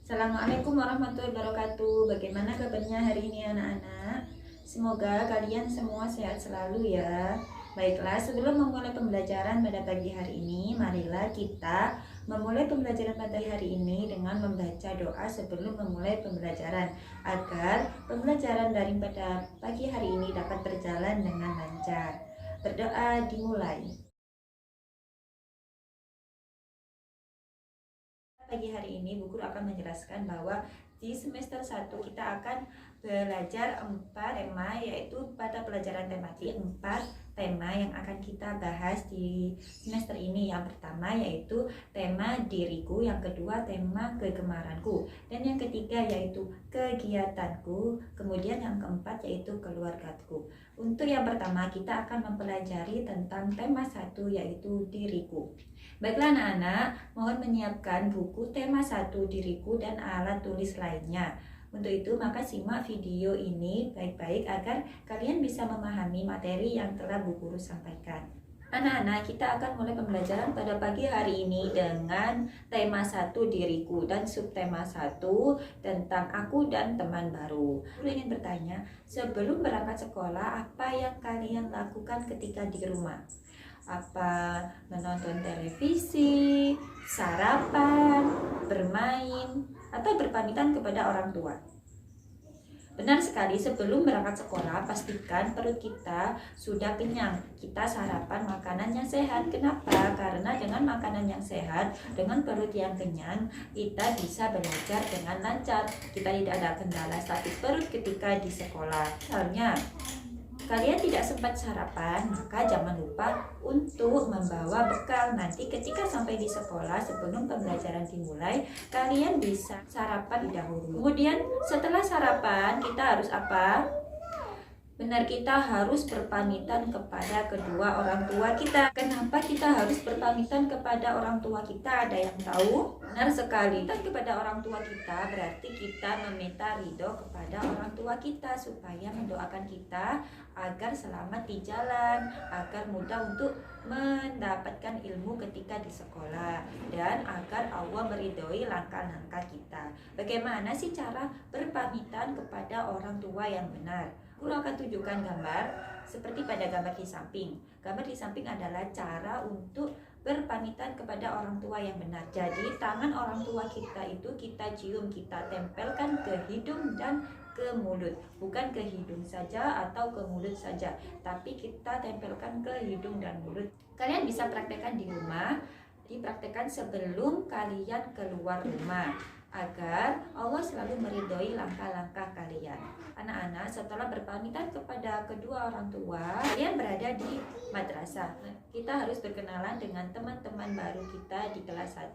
Assalamualaikum warahmatullahi wabarakatuh. Bagaimana kabarnya hari ini anak-anak? Semoga kalian semua sehat selalu ya. Baiklah, sebelum memulai pembelajaran pada pagi hari ini, marilah kita memulai pembelajaran pada hari ini dengan membaca doa sebelum memulai pembelajaran, agar pembelajaran daripada pagi hari ini dapat berjalan dengan lancar. Berdoa dimulai. Pagi hari ini Bu Guru akan menjelaskan bahwa di semester 1 kita akan belajar 4 tema, yaitu pada pelajaran tematik 4 tema yang akan kita bahas di semester ini. Yang pertama yaitu tema diriku, yang kedua tema kegemaranku, dan yang ketiga yaitu kegiatanku, kemudian yang keempat yaitu keluargaku. Untuk yang pertama kita akan mempelajari tentang tema 1 yaitu diriku. Baiklah anak-anak, mohon menyiapkan buku tema 1 diriku dan alat tulis lainnya. Untuk itu maka simak video ini baik-baik agar kalian bisa memahami materi yang telah Bu Guru sampaikan. Anak-anak, kita akan mulai pembelajaran pada pagi hari ini dengan tema 1 diriku dan subtema 1 tentang aku dan teman baru. Guru ingin bertanya, sebelum berangkat sekolah apa yang kalian lakukan ketika di rumah? Apa menonton televisi, sarapan, bermain, atau berpamitan kepada orang tua? Benar sekali, sebelum berangkat sekolah pastikan perut kita sudah kenyang. Kita sarapan makanan yang sehat. Kenapa? Karena dengan makanan yang sehat, dengan perut yang kenyang, kita bisa belajar dengan lancar. Kita tidak ada kendala sakit perut ketika di sekolah. Misalnya kalian tidak sempat sarapan, maka jangan lupa untuk membawa bekal. Nanti ketika sampai di sekolah sebelum pembelajaran dimulai, kalian bisa sarapan dahulu. Kemudian setelah sarapan kita harus apa? Benar, kita harus berpamitan kepada kedua orang tua kita. Kenapa kita harus berpamitan kepada orang tua kita? Ada yang tahu? Benar sekali. Dan kepada orang tua kita berarti kita meminta ridho kepada orang tua kita supaya mendoakan kita agar selamat di jalan, agar mudah untuk mendapatkan ilmu ketika di sekolah, dan agar Allah meridhoi langkah-langkah kita. Bagaimana sih cara berpamitan kepada orang tua yang benar? Guru akan tunjukkan gambar seperti pada gambar di samping. Gambar di samping adalah cara untuk berpamitan kepada orang tua yang benar. Jadi tangan orang tua kita itu kita cium, kita tempelkan ke hidung dan ke mulut. Bukan ke hidung saja atau ke mulut saja, tapi kita tempelkan ke hidung dan mulut. Kalian bisa praktekkan di rumah, dipraktekkan sebelum kalian keluar rumah, agar Allah selalu meridhoi langkah-langkah kalian. Anak-anak, setelah berpamitan kepada kedua orang tua, kalian berada di madrasah. Kita harus berkenalan dengan teman-teman baru kita di kelas 1.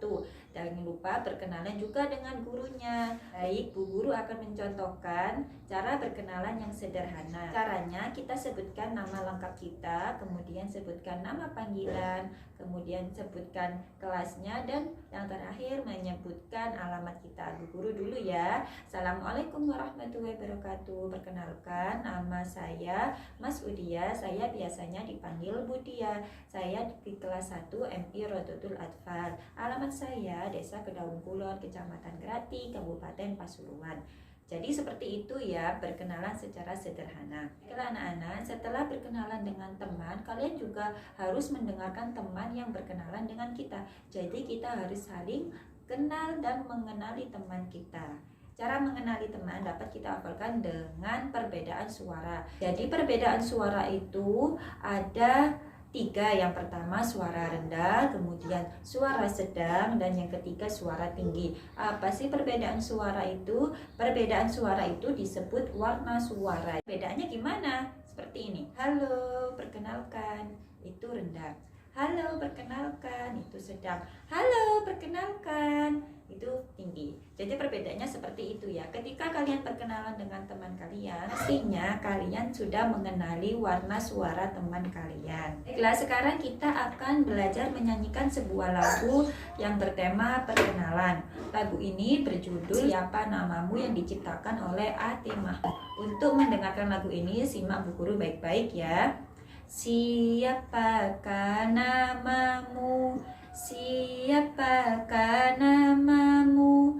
Jangan lupa berkenalan juga dengan gurunya. Baik, Bu Guru akan mencontohkan cara berkenalan yang sederhana. Caranya kita sebutkan nama lengkap kita, kemudian sebutkan nama panggilan, kemudian sebutkan kelasnya, dan yang terakhir menyebutkan alamat kita. Bu Guru dulu ya. Assalamualaikum warahmatullahi wabarakatuh. Perkenalkan, nama saya Mas Udia. Saya biasanya dipanggil Budia. Saya di kelas 1 MI Rodotul Atfal. Alamat saya Desa Kedaung Kulon, Kecamatan Grati, Kabupaten Pasuruan. Jadi seperti itu ya, berkenalan secara sederhana. Baiklah anak-anak, setelah berkenalan dengan teman, kalian juga harus mendengarkan teman yang berkenalan dengan kita. Jadi kita harus saling kenal dan mengenali teman kita. Cara mengenali teman dapat kita hafalkan dengan perbedaan suara. Jadi perbedaan suara itu ada 3. Yang pertama suara rendah, kemudian suara sedang, dan yang ketiga suara tinggi. Apa sih perbedaan suara itu? Perbedaan suara itu disebut warna suara. Perbedaannya gimana? Seperti ini. Halo, perkenalkan, itu rendah. Halo, perkenalkan, itu sedang. Halo, perkenalkan, itu tinggi. Jadi perbedaannya seperti itu ya. Ketika kalian berkenalan dengan teman kalian, pastinya kalian sudah mengenali warna suara teman kalian. Baiklah, sekarang kita akan belajar menyanyikan sebuah lagu yang bertema perkenalan. Lagu ini berjudul Siapa Namamu, yang diciptakan oleh Atimah. Untuk mendengarkan lagu ini, simak Bu Guru baik-baik ya. Siapakah namamu? Siapakah namamu?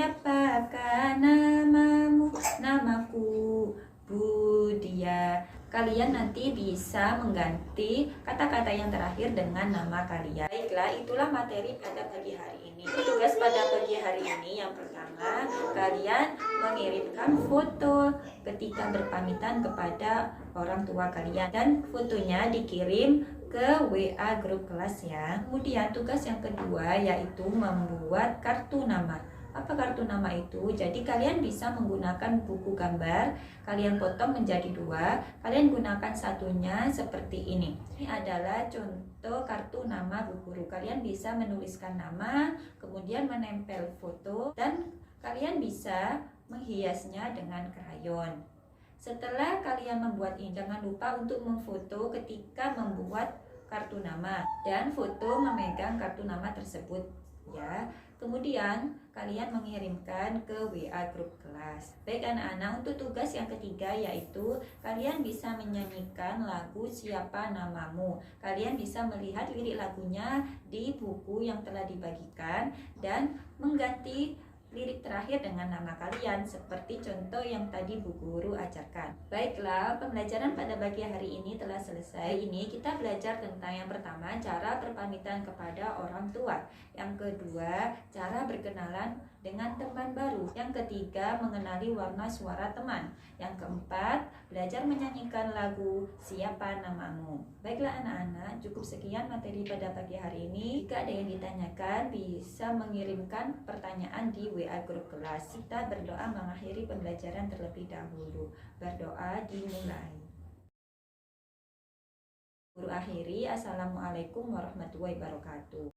siapakah namamu? Namaku Budia. Kalian nanti bisa mengganti kata-kata yang terakhir dengan nama kalian. Baiklah, itulah materi pada pagi hari ini. Tugas pada pagi hari ini yang pertama, kalian mengirimkan foto ketika berpamitan kepada orang tua kalian, dan fotonya dikirim ke WA grup kelas ya. Kemudian tugas yang kedua yaitu membuat kartu nama. Apa kartu nama itu? Jadi kalian bisa menggunakan buku gambar, kalian potong menjadi dua, kalian gunakan satunya seperti ini. Ini adalah contoh kartu nama Bu Guru. Kalian bisa menuliskan nama, kemudian menempel foto, dan kalian bisa menghiasnya dengan krayon. Setelah kalian membuat ini, jangan lupa untuk memfoto ketika membuat kartu nama dan foto memegang kartu nama tersebut ya. Kemudian kalian mengirimkan ke WA grup kelas. Baik anak-anak, untuk tugas yang ketiga yaitu kalian bisa menyanyikan lagu Siapa Namamu. Kalian bisa melihat lirik lagunya di buku yang telah dibagikan dan mengganti lirik terakhir dengan nama kalian seperti contoh yang tadi Bu Guru ajarkan. Baiklah, pembelajaran pada pagi hari ini telah selesai. Ini kita belajar tentang yang pertama, cara berpamitan kepada orang tua. Yang kedua, cara berkenalan dengan teman baru. Yang ketiga, mengenali warna suara teman. Yang keempat, belajar menyanyikan lagu Siapa Namamu. Baiklah anak-anak, cukup sekian materi pada pagi hari ini. Jika ada yang ditanyakan, bisa mengirimkan pertanyaan di WA grup kelas. Kita berdoa mengakhiri pembelajaran terlebih dahulu. Berdoa dimulai. Guru akhiri, Assalamualaikum warahmatullahi wabarakatuh.